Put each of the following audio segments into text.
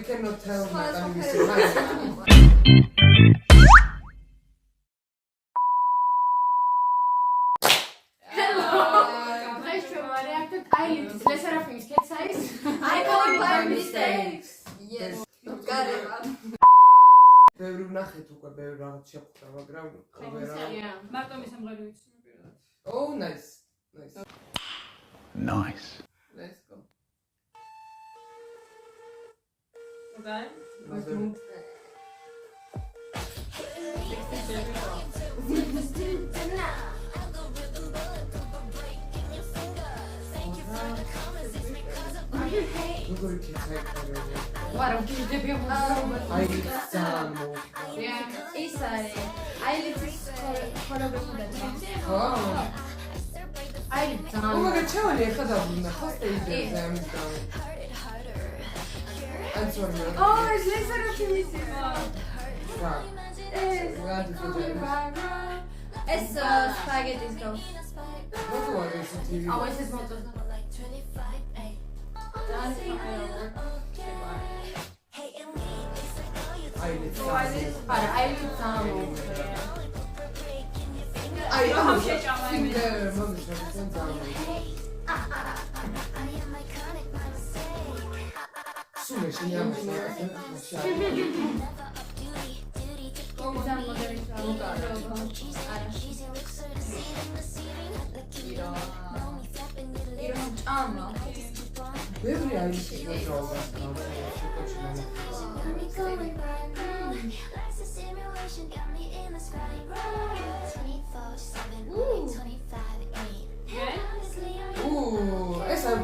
cannot tell Eilītes Leserafims Ketsais. I call it by mistakes. Yes. Got it. ბევრი ვნახეთ უკვე ბევრი რაღაც შეხვდა, მაგრამ მარტო მისამღერი ვიცი პირადად. Oh, nice. Nice. Let's go. Okay. როგორი ქეცაი ქორეოგრაფია. ვარა ვკიდებია მუსიკა. აი ძალიან ის არის აილიტის ქორეოგრაფია. ხო? აი ძალიან. მაგრამ ჩავალი ახლა დაბრუნდა ხო სტეიჯზე ამის გამო. I'm sorry. Oh, it's Leserafims. რა? It's spaghetti's ghost. როგორ არის ეს ტივი? აუ ეს მოწოდა. არა, აილიტ ძალიან. აი, ამ შეჭამა იმედი. მოგიშოქენ ძალიან. სულე შეიამოა. ძალიან მოდერნი ჭამა. ბევრი არის მოძრაობა. ეს არ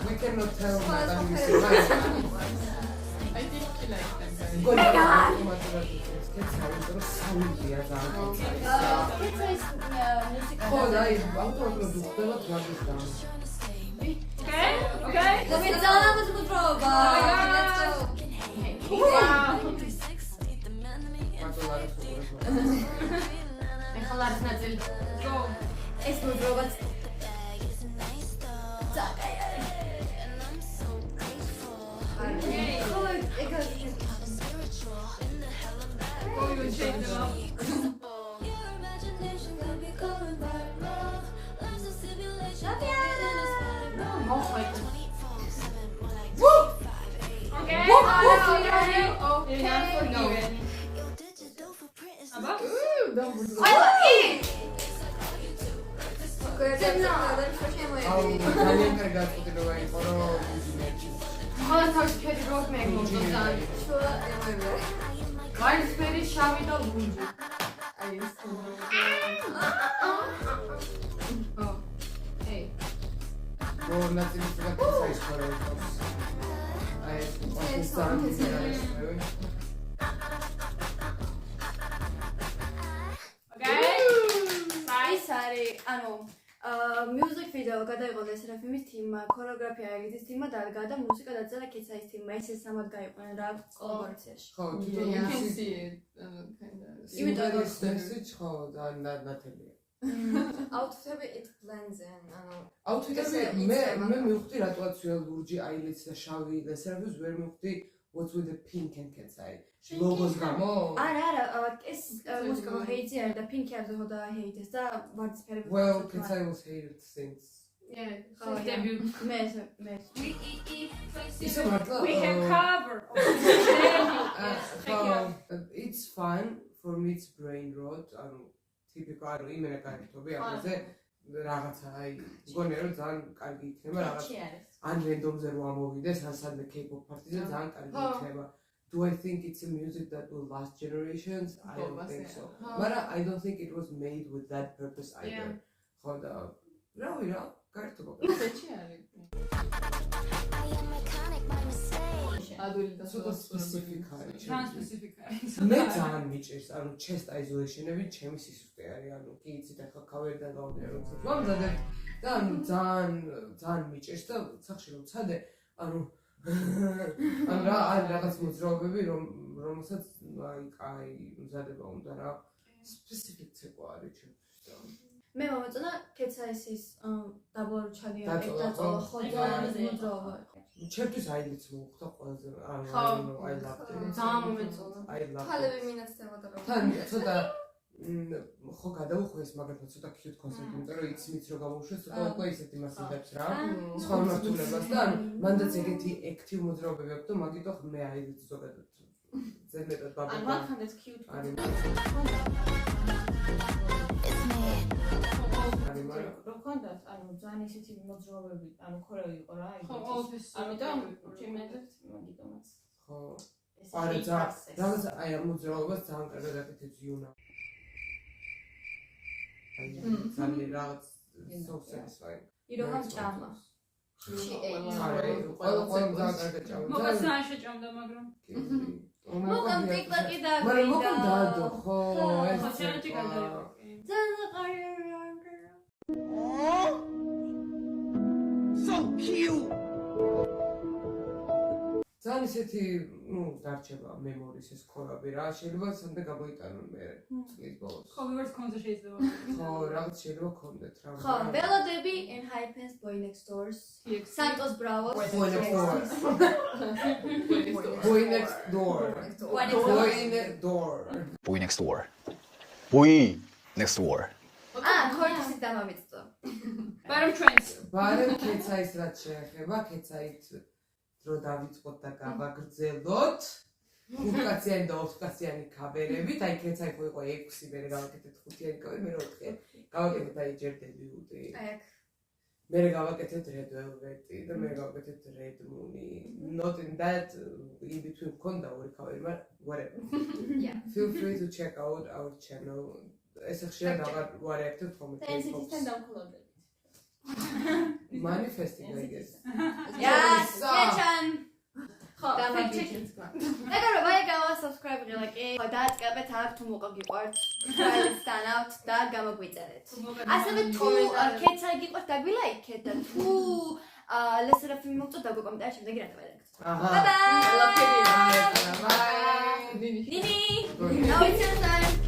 We cannot tell I think he likes them. Okay. Let's go. ეხლა არის ნაწილი. Go. ეს მოძრაობაც ძალიან კარგი გაწყვეტილება იყო, რომ ყველა თავის ფერი რო მეგმოწოდა. ვაისფერი, შავი და ლურჯი. აი ეს. Hey. ნაცილი საკითხი ხარობს. აი ეს ძალიან ის არის, ანუ music video გადაიღო Leserafims თიმმა, ქორეოგრაფია აილიტის თიმმა და მუსიკა დაწერა Ketsais თიმმა. ეს სამად გაიყვნენ რა კოლაბორაციაში. ხო, იმიტომ message ხო ძალიან ნათელია. outfit it blends in, ანუ outfit-ები მე მივხვდი რატოაც ლურჯი აილიტს და შავი Leserafims ვერ მივხვდი what's with the pink and Ketsai logos გამო? არა, ეს მუსიკა ჰეიტი არის და პინკი არის ხო და ჰეიტეს და ვარდისფერები. Well, Ketsai was hated since. Yeah, since debut. მე Isn't it? We can cover. It's fun for me. It's brain rot. Typical. იმენა გაიქთობი ამაზე რაღაცა აი მგონია რომ ძალიან კარგი იქნება რაღაც. ან რენდომზე რო ამოვიდეს, ან სადმე K-pop პარტიზე ძალიან კარგი იქნება. Do I think it's a music that will last generations? I don't think so. But I don't think it was made with that purpose either. ხო და რავი რა, გაერთობა. ეჩი არის. ადვილი და სულ სპეციფიკაა. Transspecific. მე ძალიან მიჭირს, chest isolation-ები ჩემი სისუსტე არის, კი იცით ახლა cover-დან გავდია როცა ვამზადებ და ძალიან მიჭირს და სახში რომ ვცადე, რაღაც მოძრაობები რომელსაც აი მზადება უნდა რა specific ცეკვა არის ჩემთვის. მე მომეწონა კეცაისის დაბლორჩალია დაწოლა, დაწოლა ხო? ხო ძალიან მოძრაობა იყო. ჩემთვის აილიც მოუხდა ყველაზე ხო. I loved it. ძალიან მომეწონა. I loved it. თალები მინაცდებოდა რომ. თან ცოტა ხო გადავუხვი ეს მაგალითად ცოტა cute concept, იმიტომ რომ იცით რომ გამოუშვეს ცოტა უკვე ისეთი მასიდებს რა. სხვა მართულებას და ანუ მანდაც ეგეთი active მოძრაობები აქვს და მაგიტო მე აილიც ზოგადად ზედმეტად ან ბაბა. მანქანაც cute. არის რო ქონდათ, ანუ ძალიან ისეთი მოძრაობები, ანუ ქორევი იყო რა, ხო, ყოველთვის. ამიტომ ჩემეძებთ მაგიტომაც. ხო. არა რაღაც აი ამ მოძრაობას ძალიან კარგად აკეთებს იუნა. ძალიან რაღაც so satisfying. იროჰამ ჭამა. ყველა ძალიან კარგად ჭამდა. მოგაც ძალიან შეჭამდა, მაგრამ მოკამ ტიკტოკი და მაგრამ მოკამ დადო ხო ეს ხო, ჩელენჯი გადაიღო. ძალიან ყარი ძალიან ისეთი, დარჩება მემორის ეს ქორაბი რა, შეიძლება სამდე გამოიტანონ მე წლის ბოლოს. ხო, ვიღაც კონზე შეიძლება. ხო, რაღაც შეიძლება გქონდეთ რა. ხო, ბელოდები in Hypens Boy Next Doors. Santos Bravos. Boy Next Door. Boy Next Door. Boy Next Door. Boy Next Door. Boy next door. ქორთისის დამამეწო. ბარემ ჩვენს. ბარემ კეცაის რაც შეეხება, კეცაით დრო დავიწყოთ და გავაგრძელოთ. 5-კაციანი და 20-კაციანი კავერებით, აი კეცაი ხო იყო 6, მე გავაკეთეთ 5-იანი კავერი, მე 4. გავაკეთეთ აი ჯერ დებიუტი. აი აქ. მე გავაკეთეთ Red Velvet და მე გავაკეთეთ Red Moon. Not in that in between ქონდა ორი კავერი, მაგრამ whatever. Yeah. Feel free to check out our channel. ეს ხშირად აღარ აკეთებ Thanks comments. თან დამხოლოდებით. Manifesting I guess. Yes, Kechan. ხო, დამაგიჩეთ. ეგარო ვაიგავა subscribe ღილაკი. ხო, დააწყებეთ აქ თუ მოყვა გიყვართ. დაიწყანავთ და გამოგვიწერეთ. ასევე თუ კეცაი გიყვართ დაგვილაიქეთ და თუ ლესერაფი მოგწოთ დაგკომენტარში შემდეგი რა დავაიგეთ. აჰა. Bye bye. Bye. Nini. Now it's your time.